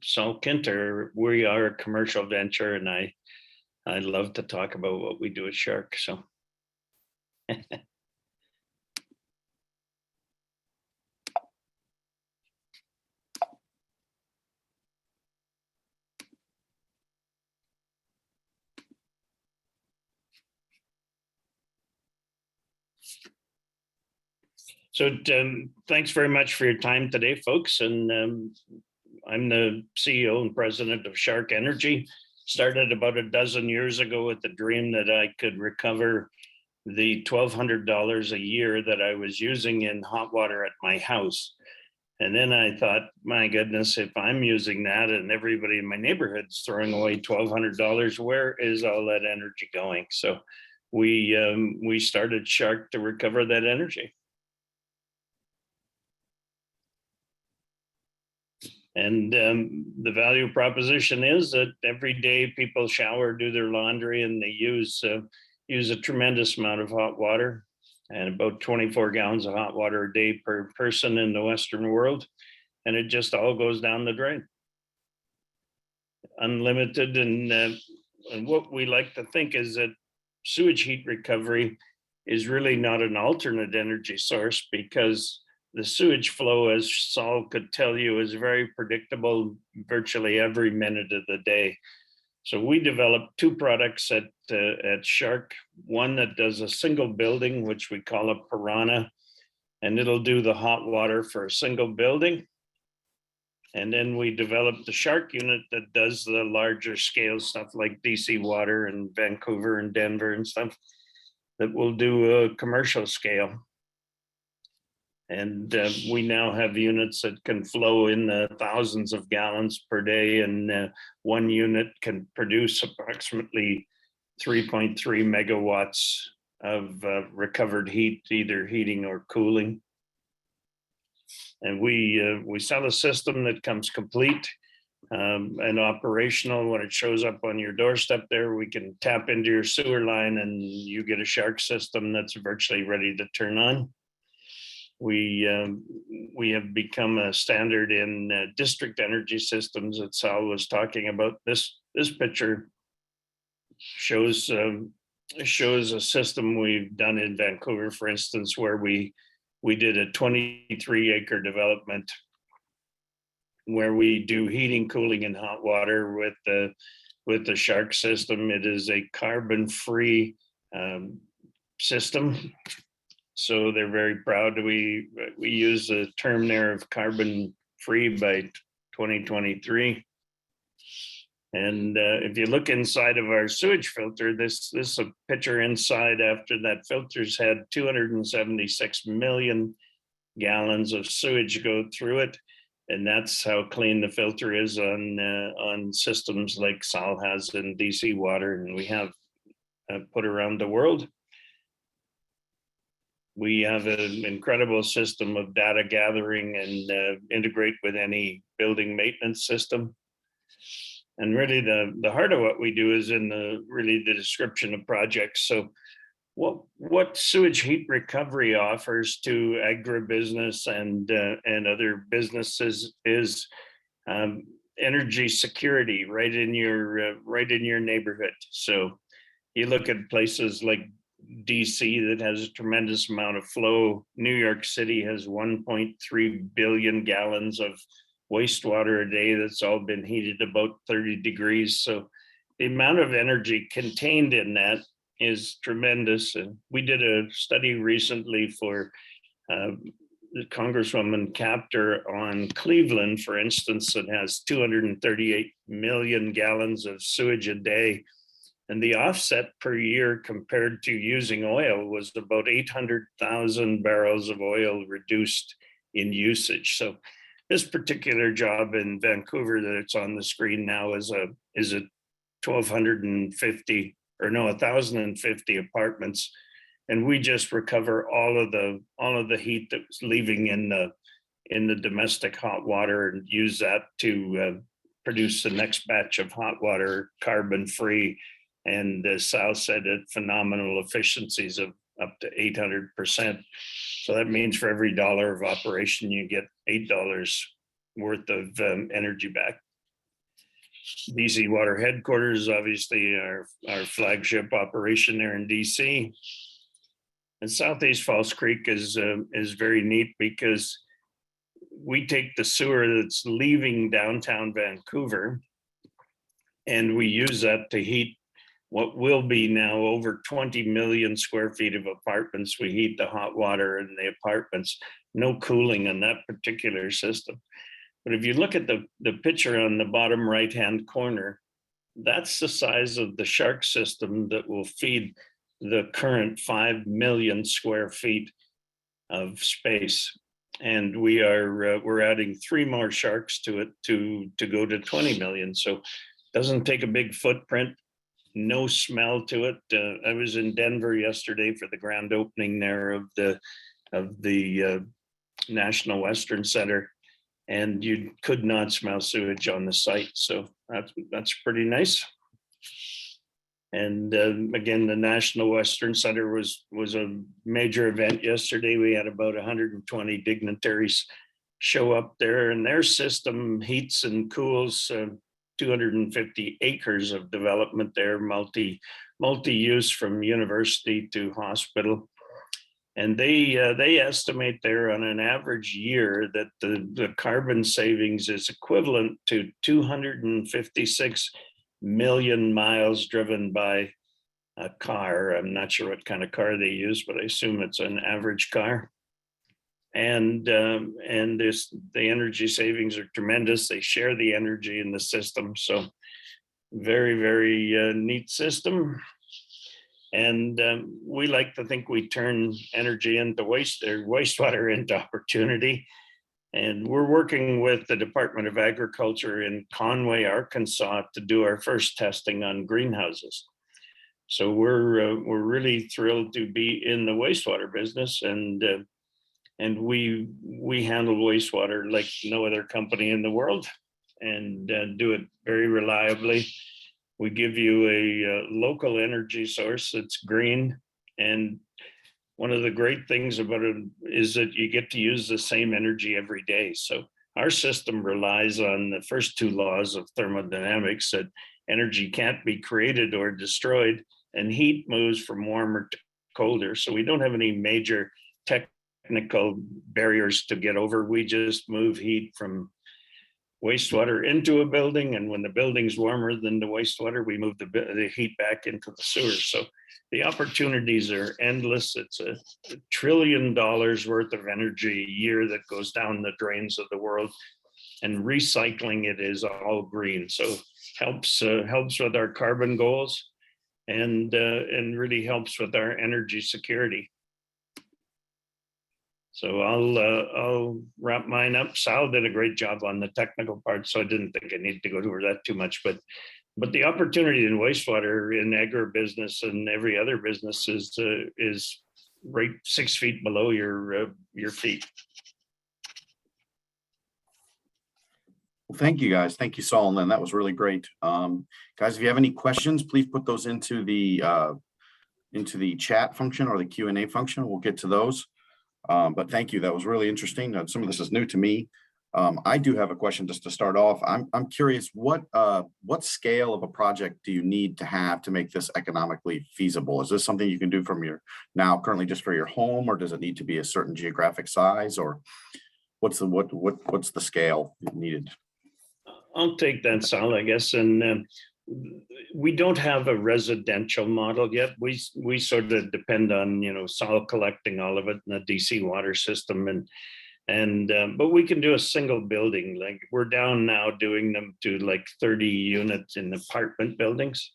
Saul Kinter, we are a commercial venture, and I love to talk about what we do at Sharc. So. So thanks very much for your time today, folks. And I'm the CEO and president of Sharc Energy. Started about a dozen years ago with the dream that I could recover the $1,200 a year that I was using in hot water at my house. And then I thought, my goodness, if I'm using that and everybody in my neighborhood's throwing away $1,200, where is all that energy going? So we started Sharc to recover that energy. And the value proposition is that every day people shower, do their laundry, and they use a tremendous amount of hot water, and about 24 gallons of hot water a day per person in the Western world. And it just all goes down the drain. Unlimited. And what we like to think is that sewage heat recovery is really not an alternate energy source, because the sewage flow, as Saul could tell you, is very predictable virtually every minute of the day. So we developed 2 products at Sharc, one that does a single building, which we call a Piranha, and it'll do the hot water for a single building. And then we developed the Sharc unit that does the larger scale stuff like DC Water and Vancouver and Denver and stuff that will do a commercial scale. And we now have units that can flow in the thousands of gallons per day, and one unit can produce approximately 3.3 megawatts of recovered heat, either heating or cooling. And we sell a system that comes complete and operational. When it shows up on your doorstep there, we can tap into your sewer line and you get a Sharc system that's virtually ready to turn on. We have become a standard in district energy systems that Saul was talking about. This picture shows a system we've done in Vancouver, for instance, where we did a 23-acre development where we do heating, cooling, and hot water with the Sharc system. It is a carbon-free system, so they're very proud. We use the term there of carbon-free by 2023. And if you look inside of our sewage filter, this is a picture inside after that filter's had 276 million gallons of sewage go through it. And that's how clean the filter is on systems like Saul has in DC water, and we have put around the world. We have an incredible system of data gathering and integrate with any building maintenance system. And really the heart of what we do is in the description of projects. So what sewage heat recovery offers to agribusiness and other businesses is energy security right in your neighborhood. So you look at places like DC that has a tremendous amount of flow. New York City has 1.3 billion gallons of wastewater a day that's all been heated about 30 degrees. So the amount of energy contained in that is tremendous. And we did a study recently for the Congresswoman Capter on Cleveland, for instance, that has 238 million gallons of sewage a day. And the offset per year compared to using oil was about 800,000 barrels of oil reduced in usage. So this particular job in Vancouver that it's on the screen now is a 1,250 or no 1,050 apartments, and we just recover all of the heat that was leaving in the domestic hot water and use that to produce the next batch of hot water carbon free. And as Sal said, at phenomenal efficiencies of up to 800%. So that means for every dollar of operation, you get $8 worth of energy back. DC Water headquarters, obviously our flagship operation there in DC. And Southeast Falls Creek is very neat because we take the sewer that's leaving downtown Vancouver and we use that to heat what will be now over 20 million square feet of apartments. We heat the hot water in the apartments, no cooling on that particular system. But if you look at the picture on the bottom right-hand corner, that's the size of the Sharc system that will feed the current 5 million square feet of space. And we're adding 3 more Sharcs to it to go to 20 million. So it doesn't take a big footprint. No smell to it. I was in Denver yesterday for the grand opening there of the National Western Center, and you could not smell sewage on the site. So that's pretty nice. And again, the National Western Center was a major event yesterday. We had about 120 dignitaries show up there, and their system heats and cools 250 acres of development there, multi-use from university to hospital. And they estimate there on an average year that the carbon savings is equivalent to 256 million miles driven by a car. I'm not sure what kind of car they use, but I assume it's an average car. And the energy savings are tremendous. They share the energy in the system. So very, very neat system. And we like to think we turn energy into wastewater into opportunity. And we're working with the Department of Agriculture in Conway, Arkansas, to do our first testing on greenhouses. So we're really thrilled to be in the wastewater business, and we handle wastewater like no other company in the world, and do it very reliably. We give you a local energy source that's green, and one of the great things about it is that you get to use the same energy every day. So our system relies on the first 2 laws of thermodynamics, that energy can't be created or destroyed, and heat moves from warmer to colder. So we don't have any major technical barriers to get over. We just move heat from wastewater into a building, and when the building's warmer than the wastewater, we move the heat back into the sewer. So the opportunities are endless. It's $1 trillion worth of energy a year that goes down the drains of the world, and recycling it is all green. So helps with our carbon goals, and really helps with our energy security. So I'll wrap mine up. Sal did a great job on the technical part, so I didn't think I needed to go over that too much. But the opportunity in wastewater, in agribusiness, and every other business is right 6 feet below your feet. Well, thank you guys. Thank you, Saul and Lynn. That was really great. Guys, if you have any questions, please put those into the chat function or the Q&A function. We'll get to those. But thank you. That was really interesting. Some of this is new to me. I do have a question just to start off. I'm curious, what scale of a project do you need to have to make this economically feasible? Is this something you can do from currently just for your home, or does it need to be a certain geographic size, or what's the scale needed? I'll take that, Sal, I guess. And we don't have a residential model yet. We sort of depend on, Sal collecting all of it in the DC water system, but we can do a single building. Like, we're down now doing them to like 30 units in apartment buildings.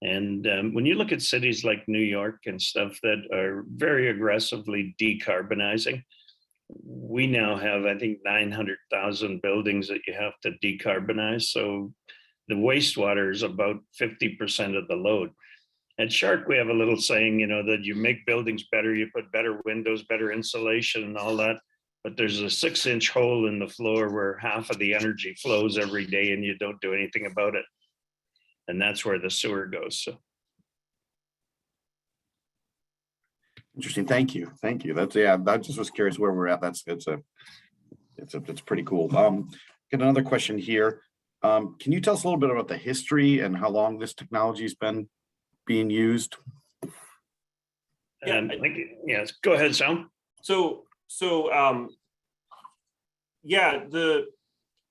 And when you look at cities like New York and stuff that are very aggressively decarbonizing, we now have, I think, 900,000 buildings that you have to decarbonize. So the wastewater is about 50% of the load. At Sharc, we have a little saying, that you make buildings better, you put better windows, better insulation and all that. But there's a 6-inch hole in the floor where half of the energy flows every day and you don't do anything about it. And that's where the sewer goes. So. Interesting. Thank you. I just was curious where we're at. It's pretty cool. Get another question here. Can you tell us a little bit about the history and how long this technology has been being used? Yes, go ahead, Sam. So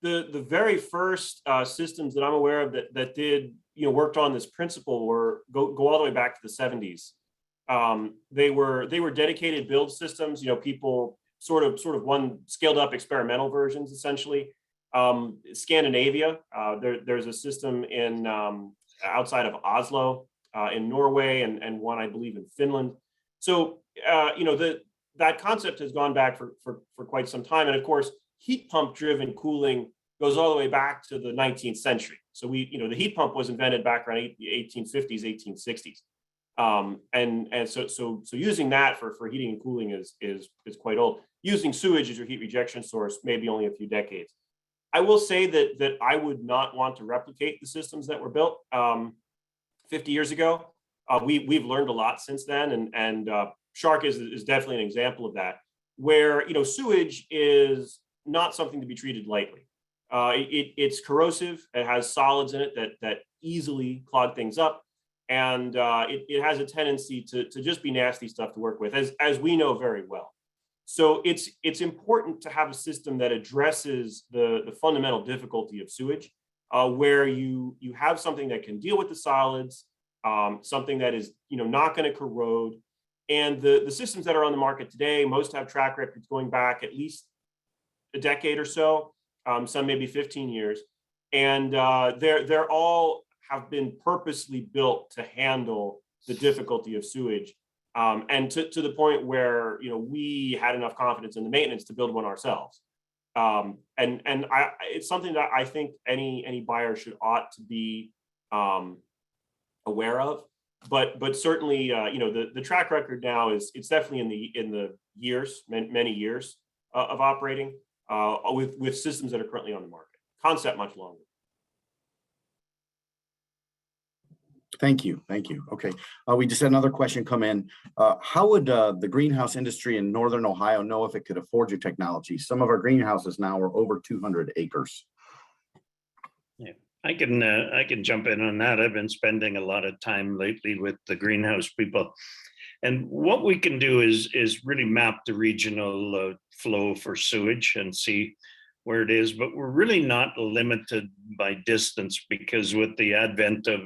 the very first systems that I'm aware of that did worked on this principle go all the way back to the 70s. They were dedicated build systems. People sort of scaled up experimental versions, essentially. Scandinavia, there's a system in outside of Oslo in Norway, and one I believe in Finland. So that concept has gone back for quite some time, and of course, heat pump driven cooling goes all the way back to the 19th century. So the heat pump was invented back around the 1850s, 1860s. And so using that for heating and cooling is quite old. Using sewage as your heat rejection source, maybe only a few decades. I will say that I would not want to replicate the systems that were built 50 years ago. We've learned a lot since then, and Sharc is definitely an example of that, where sewage is not something to be treated lightly. It's corrosive. It has solids in it that easily clog things up. And it has a tendency to just be nasty stuff to work with, as we know very well. So it's important to have a system that addresses the fundamental difficulty of sewage, where you have something that can deal with the solids, something that is not going to corrode. And the systems that are on the market today, most have track records going back at least a decade or so, some maybe 15 years, and they're all have been purposely built to handle the difficulty of sewage, and to the point where we had enough confidence in the maintenance to build one ourselves. It's something that I think any buyer ought to be aware of. But certainly, the track record now it's definitely in the years, many years of operating with systems that are currently on the market. Concept much longer. Thank you. Okay, we just had another question come in. How would the greenhouse industry in Northern Ohio know if it could afford your technology? Some of our greenhouses now are over 200 acres. Yeah, I can jump in on that. I've been spending a lot of time lately with the greenhouse people. And what we can do is really map the regional flow for sewage and see where it is, but we're really not limited by distance, because with the advent of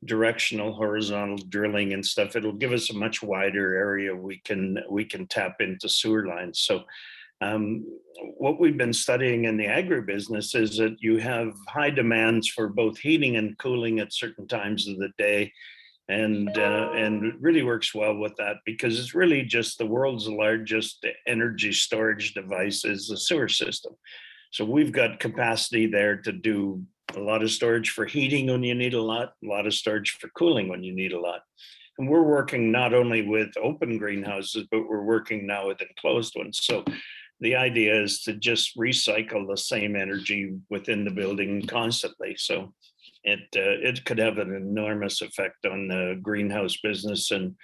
directional horizontal drilling and stuff, it'll give us a much wider area we can tap into sewer lines. So what we've been studying in the agribusiness is that you have high demands for both heating and cooling at certain times of the day. And it really works well with that, because it's really just the world's largest energy storage device is the sewer system. So we've got capacity there to do a lot of storage for heating when you need a lot of storage for cooling when you need a lot. And we're working not only with open greenhouses, but we're working now with enclosed ones. So the idea is to just recycle the same energy within the building constantly. So it could have an enormous effect on the greenhouse business and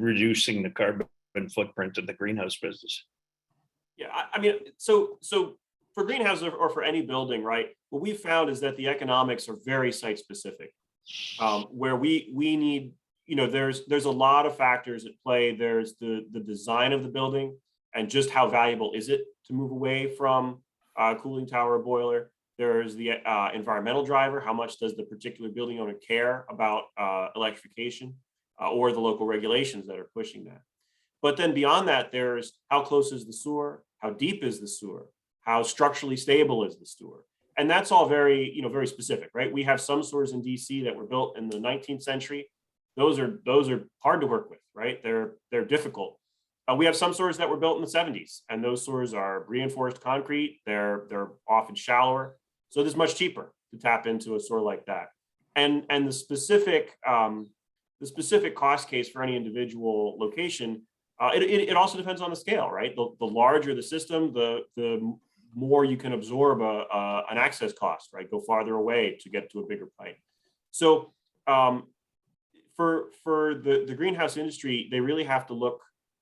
reducing the carbon footprint of the greenhouse business. Yeah, I mean, so for greenhouses or for any building, right? What we found is that the economics are very site specific, where we need, there's a lot of factors at play. There's the design of the building and just how valuable is it to move away from a cooling tower or boiler. There's the environmental driver. How much does the particular building owner care about electrification or the local regulations that are pushing that? But then beyond that, there's how close is the sewer? How deep is the sewer? How structurally stable is the sewer? And that's all very, very specific, right? We have some sewers in DC that were built in the 19th century. Those are hard to work with, right? They're difficult. We have some sewers that were built in the 70s, and those sewers are reinforced concrete. They're often shallower, so it is much cheaper to tap into a sewer like that. And the specific cost case for any individual location, it also depends on the scale, right? The larger the system, the more you can absorb an access cost, right? Go farther away to get to a bigger pipe. So for the greenhouse industry, they really have to look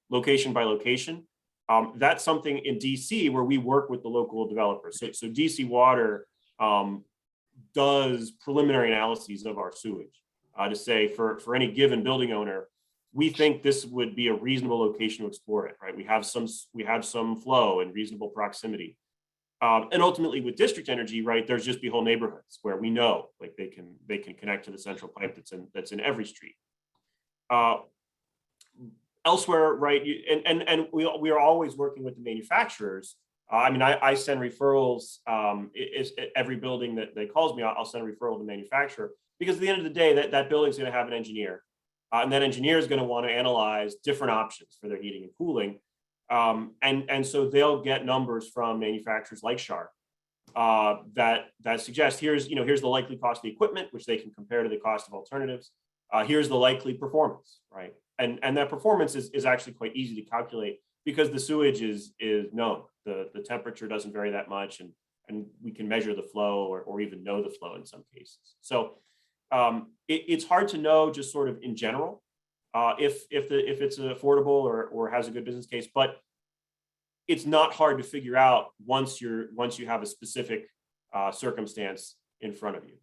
location by location. That's something in DC where we work with the local developers. So DC Water does preliminary analyses of our sewage to say for any given building owner, we think this would be a reasonable location to explore it, right? We have some flow and reasonable proximity. And ultimately with district energy, right, there's just the whole neighborhoods where we know like they can connect to the central pipe that's in every street. Elsewhere, right, and we are always working with the manufacturers. I mean, I send referrals. Every building that calls me, I'll send a referral to the manufacturer, because at the end of the day, that building's going to have an engineer, and that engineer is going to want to analyze different options for their heating and cooling, and so they'll get numbers from manufacturers like Sharc that suggest here's the likely cost of the equipment, which they can compare to the cost of alternatives. Here's the likely performance, right? And that performance is actually quite easy to calculate because the sewage is known. The temperature doesn't vary that much, and we can measure the flow or even know the flow in some cases. So it's hard to know just sort of in general if it's affordable or has a good business case, but it's not hard to figure out once you have a specific circumstance in front of you.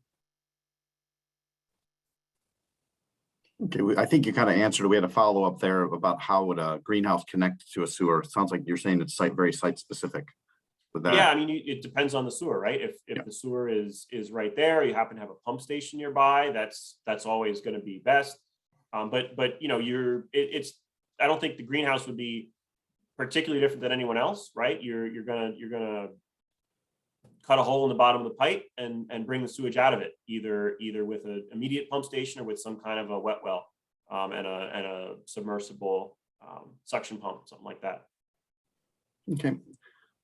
Okay, I think you kind of answered. We had a follow up there about how would a greenhouse connect to a sewer. It sounds like you're saying it's very site specific. With that. Yeah, I mean, it depends on the sewer, right? If the sewer is right there, you happen to have a pump station nearby, that's always going to be best. But I don't think the greenhouse would be particularly different than anyone else, right? You're gonna cut a hole in the bottom of the pipe and bring the sewage out of it, either with an immediate pump station or with some kind of a wet well and a submersible suction pump, something like that.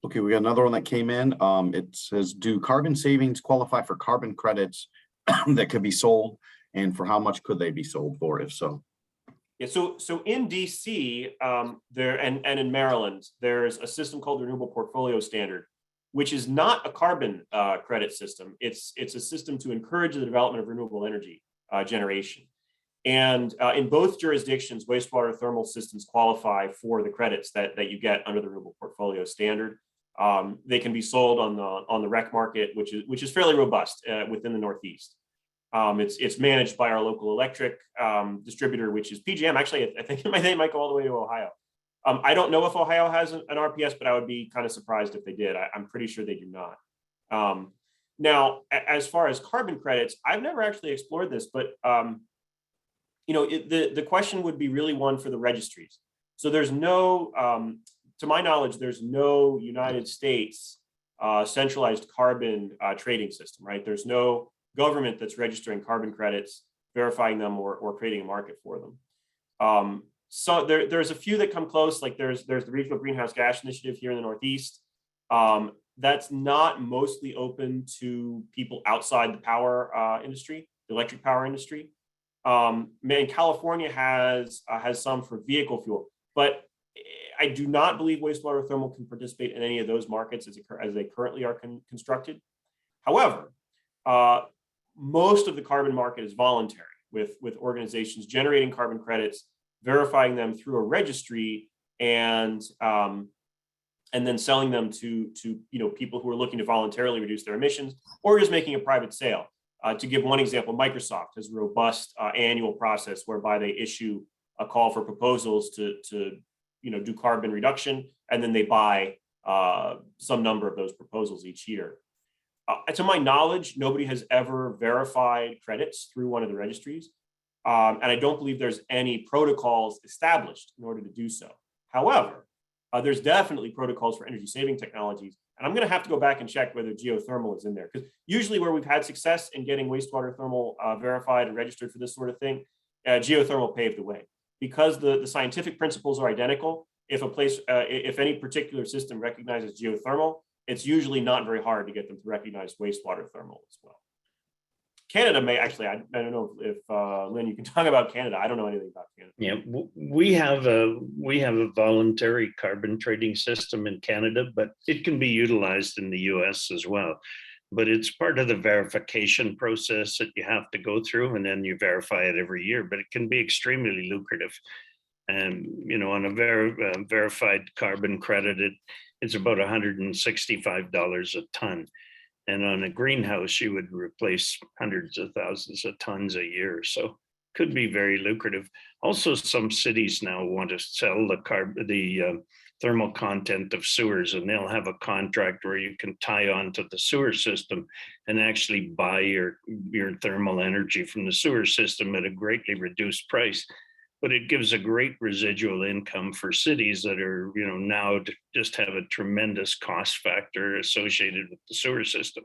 Okay, we got another one that came in. It says, do carbon savings qualify for carbon credits that could be sold, and for how much could they be sold for, if so? Yeah, so in DC there and in Maryland, there's a system called the Renewable Portfolio Standard, which is not a carbon credit system. It's a system to encourage the development of renewable energy generation. And in both jurisdictions, wastewater thermal systems qualify for the credits that you get under the Renewable Portfolio Standard. They can be sold on the rec market, which is fairly robust within the Northeast. It's managed by our local electric distributor, which is PJM. Actually, I think they might go all the way to Ohio. I don't know if Ohio has an RPS, but I would be kind of surprised if they did. I'm pretty sure they do not. Now, as far as carbon credits, I've never actually explored this, but the question would be really one for the registries. So there's no, to my knowledge, there's no United States centralized carbon trading system, right? There's no government that's registering carbon credits, verifying them, or creating a market for them. So there's a few that come close, like there's the Regional Greenhouse Gas Initiative here in the Northeast. That's not mostly open to people outside the power industry, the electric power industry. California has some for vehicle fuel, but I do not believe wastewater thermal can participate in any of those markets as they currently are constructed. However, most of the carbon market is voluntary, with organizations generating carbon credits, verifying them through a registry, and then selling them to people who are looking to voluntarily reduce their emissions, or just making a private sale. To give one example, Microsoft has a robust annual process whereby they issue a call for proposals to do carbon reduction, and then they buy some number of those proposals each year. To my knowledge, nobody has ever verified credits through one of the registries, and I don't believe there's any protocols established in order to do so. However, there's definitely protocols for energy saving technologies. And I'm going to have to go back and check whether geothermal is in there, because usually where we've had success in getting wastewater thermal verified and registered for this sort of thing, geothermal paved the way. Because the scientific principles are identical, if any particular system recognizes geothermal, it's usually not very hard to get them to recognize wastewater thermal as well. Canada may actually, I don't know if Lynn, you can talk about Canada. I don't know anything about Canada. Yeah, we have a voluntary carbon trading system in Canada, but it can be utilized in the US as well. But it's part of the verification process that you have to go through, and then you verify it every year. But it can be extremely lucrative. And on a verified carbon credit, it's about $165 a ton. And on a greenhouse, you would replace hundreds of thousands of tons a year. So could be very lucrative. Also, some cities now want to sell the thermal content of sewers, and they'll have a contract where you can tie on to the sewer system and actually buy your thermal energy from the sewer system at a greatly reduced price. But it gives a great residual income for cities that are, now just have a tremendous cost factor associated with the sewer system.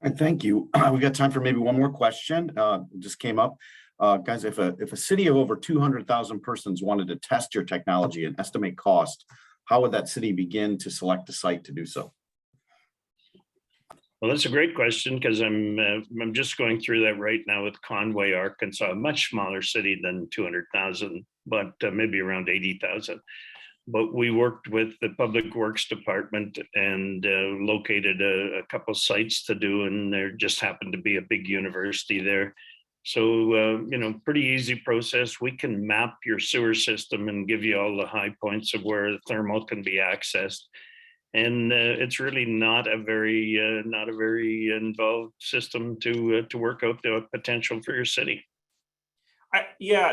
And thank you. We got time for maybe one more question. Just came up. Guys, if a city of over 200,000 persons wanted to test your technology and estimate cost, how would that city begin to select a site to do so? Well, that's a great question, because I'm just going through that right now with Conway, Arkansas, a much smaller city than 200,000, but maybe around 80,000. But we worked with the Public Works Department and located a couple sites to do, and there just happened to be a big university there. So, pretty easy process. We can map your sewer system and give you all the high points of where the thermal can be accessed. And it's really not a very involved system to work out the potential for your city.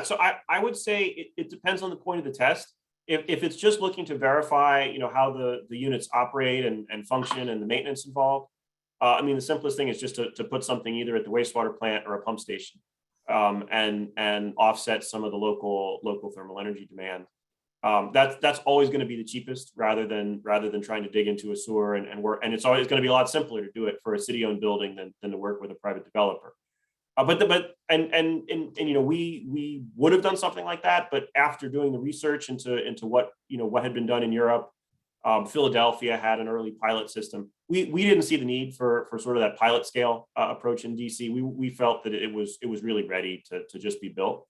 So I would say it depends on the point of the test. If it's just looking to verify, how the units operate and function and the maintenance involved, the simplest thing is just to put something either at the wastewater plant or a pump station, and offset some of the local thermal energy demand. That's always going to be the cheapest, rather than trying to dig into a sewer and work. And it's always going to be a lot simpler to do it for a city-owned building than to work with a private developer. We would have done something like that, but after doing the research into what had been done in Europe, Philadelphia had an early pilot system. We didn't see the need for sort of that pilot scale approach in DC. We felt that it was really ready to just be built.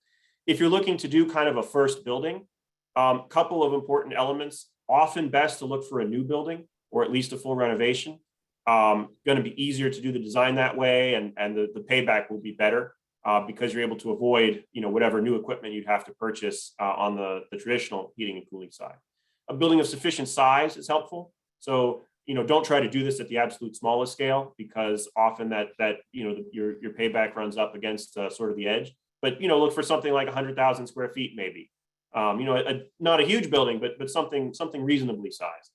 If you're looking to do kind of a first building, couple of important elements. Often best to look for a new building or at least a full renovation. Going to be easier to do the design that way, and the payback will be better because you're able to avoid whatever new equipment you'd have to purchase on the traditional heating and cooling side. a building of sufficient size is helpful. So, don't try to do this at the absolute smallest scale, because often that your payback runs up against sort of the edge. But, look for something like 100,000 square feet, maybe. Not a huge building, but something reasonably sized.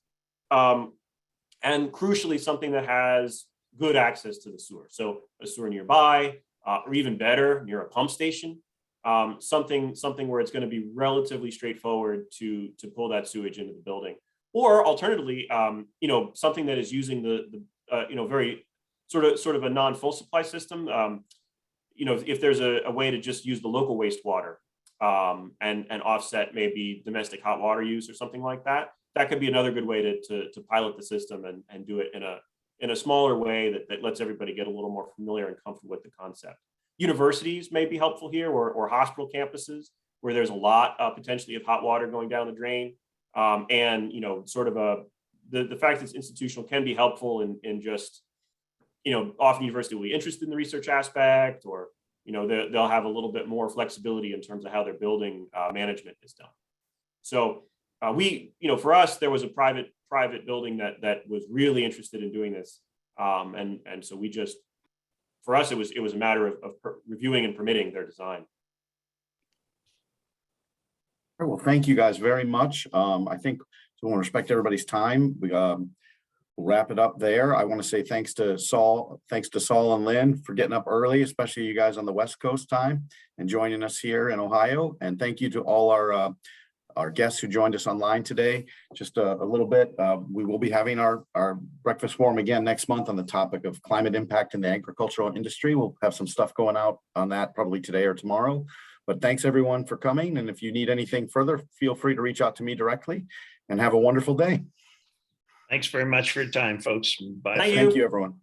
And crucially, something that has good access to the sewer. So a sewer nearby, or even better, near a pump station. Something where it's going to be relatively straightforward to pull that sewage into the building. Or alternatively, something that is using the very sort of a non-full supply system. If there's a way to just use the local wastewater and offset maybe domestic hot water use or something like that, that could be another good way to pilot the system and do it in a smaller way that lets everybody get a little more familiar and comfortable with the concept. Universities may be helpful here, or hospital campuses where there's a lot potentially of hot water going down the drain. And sort of the fact that it's institutional can be helpful in just, often university will be interested in the research aspect, or, they'll have a little bit more flexibility in terms of how their building management is done. So for us, there was a private building that was really interested in doing this. And so for us, it was a matter of reviewing and permitting their design. Well, thank you guys very much. I think we want to respect everybody's time. We'll wrap it up there. I want to say thanks to Saul and Lynn for getting up early, especially you guys on the West Coast time, and joining us here in Ohio. And thank you to all our guests who joined us online today. Just a little bit, we will be having our breakfast forum again next month on the topic of climate impact in the agricultural industry. We'll have some stuff going out on that probably today or tomorrow. But thanks everyone for coming. And if you need anything further, feel free to reach out to me directly, and have a wonderful day. Thanks very much for your time, folks. Bye. Thank Thank you, everyone.